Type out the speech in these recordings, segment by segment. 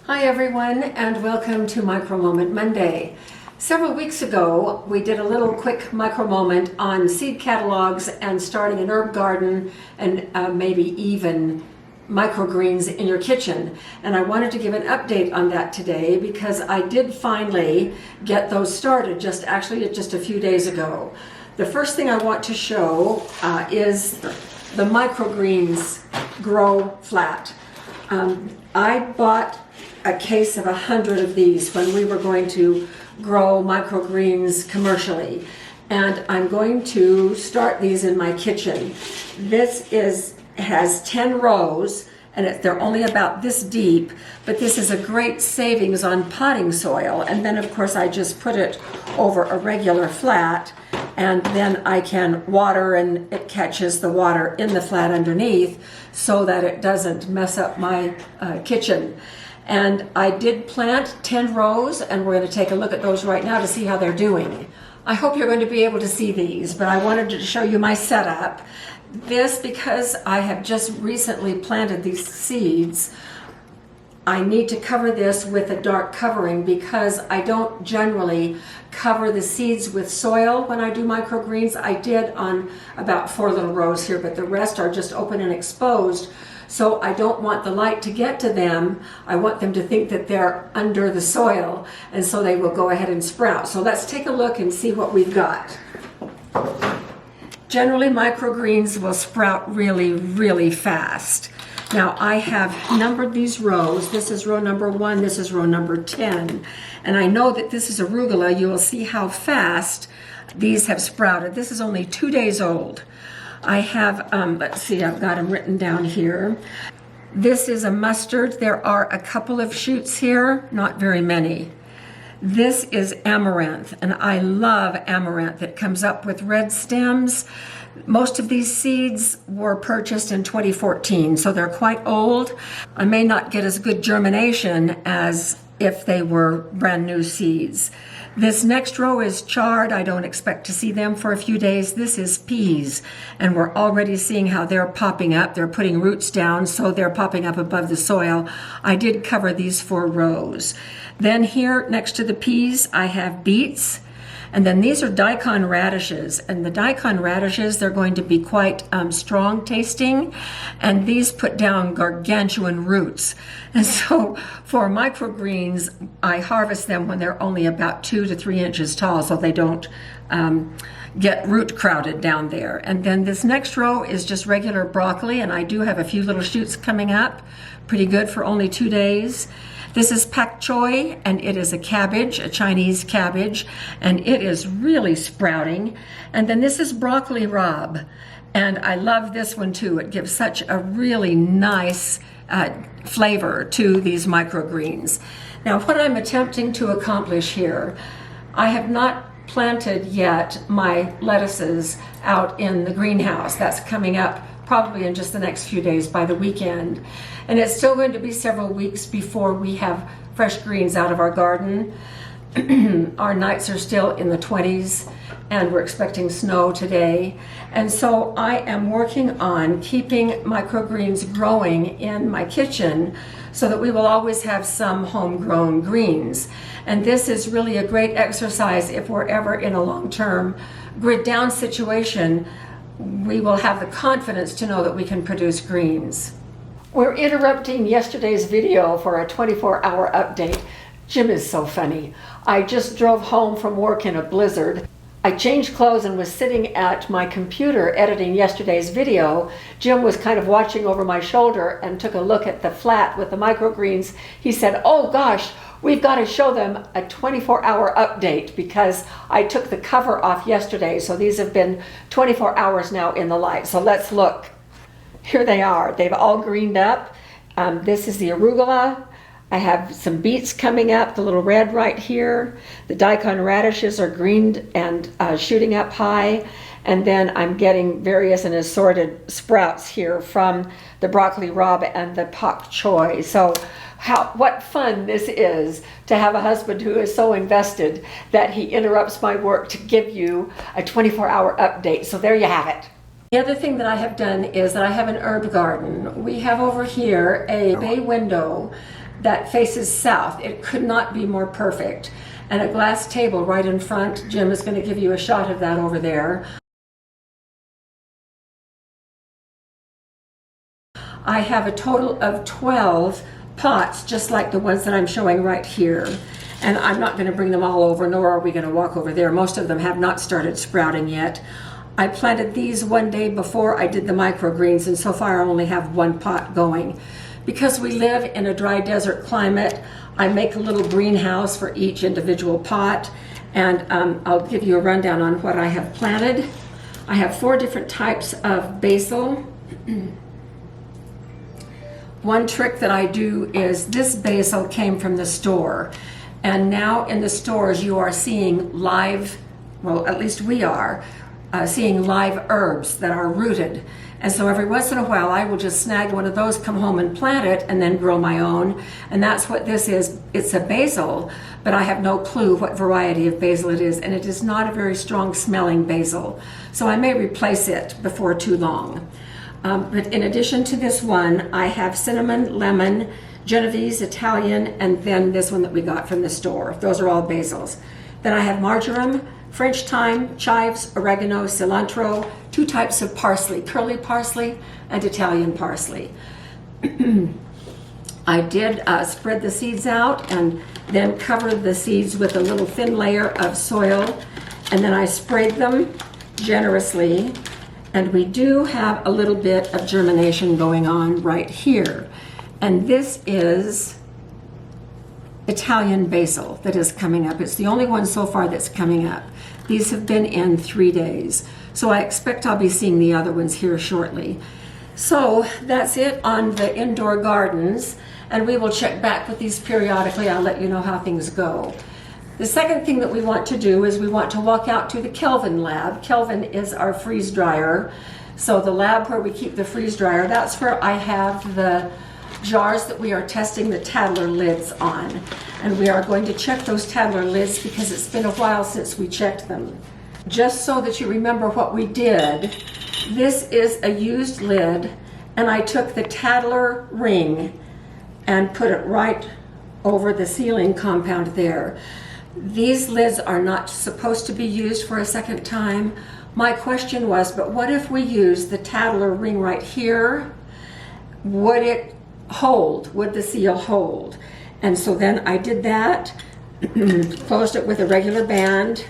Hi everyone, and welcome to MicroMoment Monday. Several weeks ago, we did a little quick micromoment on seed catalogs and starting an herb garden and maybe even microgreens in your kitchen. And I wanted to give an update on that today because I did finally get those started just a few days ago. The first thing I want to show is the microgreens grow flat. I bought a case of 100 of these when we were going to grow microgreens commercially. And I'm going to start these in my kitchen. This has 10 rows and they're only about this deep, but this is a great savings on potting soil. And then of course I just put it over a regular flat and then I can water and it catches the water in the flat underneath so that it doesn't mess up my kitchen. And I did plant 10 rows and we're going to take a look at those right now to see how they're doing. I hope you're going to be able to see these, but I wanted to show you my setup. This, because I have just recently planted these seeds, I need to cover this with a dark covering because I don't generally cover the seeds with soil when I do microgreens. I did on about 4 little rows here, but the rest are just open and exposed. So I don't want the light to get to them. I want them to think that they're under the soil, and so they will go ahead and sprout. So let's take a look and see what we've got. Generally, microgreens will sprout really, really fast. Now I have numbered these rows. This is row number 1, this is row number 10. And I know that this is arugula. You will see how fast these have sprouted. This is only 2 days old. I have, let's see, I've got them written down here. This is a mustard. There are a couple of shoots here, not very many. This is Amaranth, and I love Amaranth. It comes up with red stems. Most of these seeds were purchased in 2014, so they're quite old. I may not get as good germination as if they were brand new seeds. This next row is chard. I don't expect to see them for a few days. This is peas, and we're already seeing how they're popping up. They're putting roots down, so they're popping up above the soil. I did cover these 4 rows. Then here next to the peas, I have beets. And then these are Daikon Radishes, and the Daikon Radishes, they're going to be quite strong tasting, and these put down gargantuan roots. And so for microgreens, I harvest them when they're only about 2 to 3 inches tall, so they don't get root crowded down there. And then this next row is just regular broccoli, and I do have a few little shoots coming up, pretty good for only 2 days. This is Pak Choy, and it is a cabbage, a Chinese cabbage, and it is really sprouting. And then this is broccoli rabe, and I love this one too. It gives such a really nice flavor to these microgreens. Now, what I'm attempting to accomplish here, I have not planted yet my lettuces out in the greenhouse. That's coming up probably in just the next few days by the weekend. And it's still going to be several weeks before we have fresh greens out of our garden. Our nights are still in the 20s and we're expecting snow today. And so I am working on keeping microgreens growing in my kitchen so that we will always have some homegrown greens. And this is really a great exercise if we're ever in a long-term grid down situation. We will have the confidence to know that we can produce greens. We're interrupting yesterday's video for a 24-hour update. Jim is so funny. I just drove home from work in a blizzard. I changed clothes and was sitting at my computer editing yesterday's video. Jim was kind of watching over my shoulder and took a look at the flat with the microgreens. He said, "Oh gosh, we've got to show them a 24-hour update because I took the cover off yesterday, so these have been 24 hours now in the light." So let's look. Here they are. They've all greened up. This is the arugula. I have some beets coming up, the little red right here. The Daikon radishes are greened and shooting up high. And then I'm getting various and assorted sprouts here from the broccoli rabe and the Pak Choy. So what fun this is to have a husband who is so invested that he interrupts my work to give you a 24-hour update. So there you have it. The other thing that I have done is that I have an herb garden. We have over here a bay window that faces south. It could not be more perfect. And a glass table right in front. Jim is going to give you a shot of that over there. I have a total of 12 pots, just like the ones that I'm showing right here. And I'm not going to bring them all over, nor are we going to walk over there. Most of them have not started sprouting yet. I planted these one day before I did the microgreens, and so far I only have one pot going. Because we live in a dry desert climate, I make a little greenhouse for each individual pot, and I'll give you a rundown on what I have planted. I have 4 different types of basil. One trick that I do is this basil came from the store, and now in the stores you are seeing live, well, at least we are, seeing live herbs that are rooted. And so every once in a while I will just snag one of those, come home and plant it, and then grow my own. And that's what this is. It's a basil, but I have no clue what variety of basil it is, and it is not a very strong smelling basil. So I may replace it before too long. But in addition to this one, I have cinnamon, lemon, Genovese, Italian, and then this one that we got from the store. Those are all basils. Then I have marjoram, French thyme, chives, oregano, cilantro, 2 types of parsley, curly parsley and Italian parsley. I did spread the seeds out and then covered the seeds with a little thin layer of soil, and then I sprayed them generously. And we do have a little bit of germination going on right here. And this is Italian basil that is coming up. It's the only one so far that's coming up. These have been in 3 days. So I expect I'll be seeing the other ones here shortly. So that's it on the indoor gardens. And we will check back with these periodically. I'll let you know how things go. The second thing that we want to do is we want to walk out to the Kelvin lab. Kelvin is our freeze dryer. So the lab where we keep the freeze dryer, that's where I have the jars that we are testing the Tattler lids on. And we are going to check those Tattler lids because it's been a while since we checked them. Just so that you remember what we did, this is a used lid, and I took the Tattler ring and put it right over the sealing compound there. These lids are not supposed to be used for a second time. My question was, but what if we use the Tattler ring right here? Would it hold? Would the seal hold? And so then I did that, closed it with a regular band,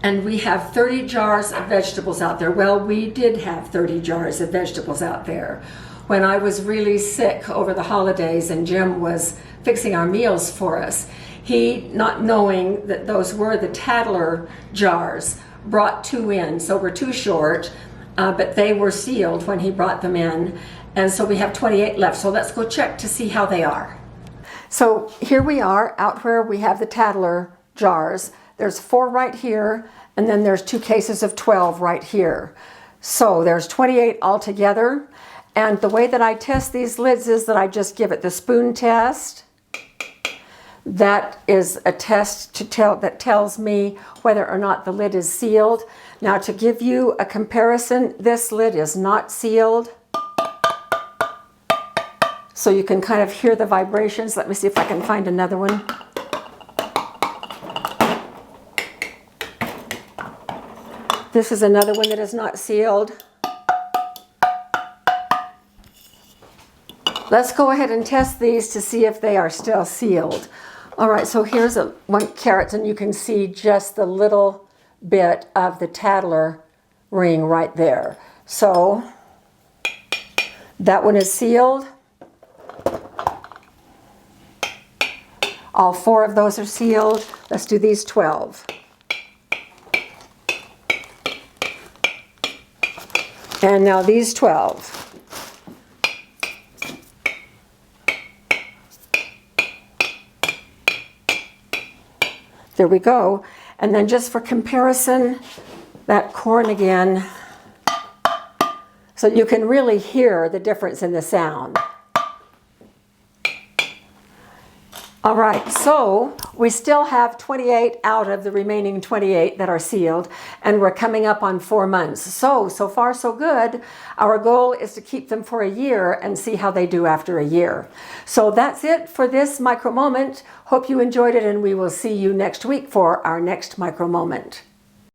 and we have 30 jars of vegetables out there. Well, we did have 30 jars of vegetables out there. When I was really sick over the holidays and Jim was fixing our meals for us, he, not knowing that those were the Tattler jars, brought 2 in. So we're 2 short, but they were sealed when he brought them in. And so we have 28 left. So let's go check to see how they are. So here we are out where we have the Tattler jars. There's 4 right here, and then there's 2 cases of 12 right here. So there's 28 altogether. And the way that I test these lids is that I just give it the spoon test. That is a test that tells me whether or not the lid is sealed. Now, to give you a comparison, this lid is not sealed. So you can kind of hear the vibrations. Let me see if I can find another one. This is another one that is not sealed. Let's go ahead and test these to see if they are still sealed. All right, so here's one carrot, and you can see just the little bit of the Tattler ring right there. So that one is sealed. All 4 of those are sealed. Let's do these 12. And now these 12. There we go. And then just for comparison, that corn again, so you can really hear the difference in the sound. All right, so We still have 28 out of the remaining 28 that are sealed, and we're coming up on 4 months. So far so good. Our goal is to keep them for a year and see how they do after a year. So that's it for this micro moment. Hope you enjoyed it, and we will see you next week for our next micro moment.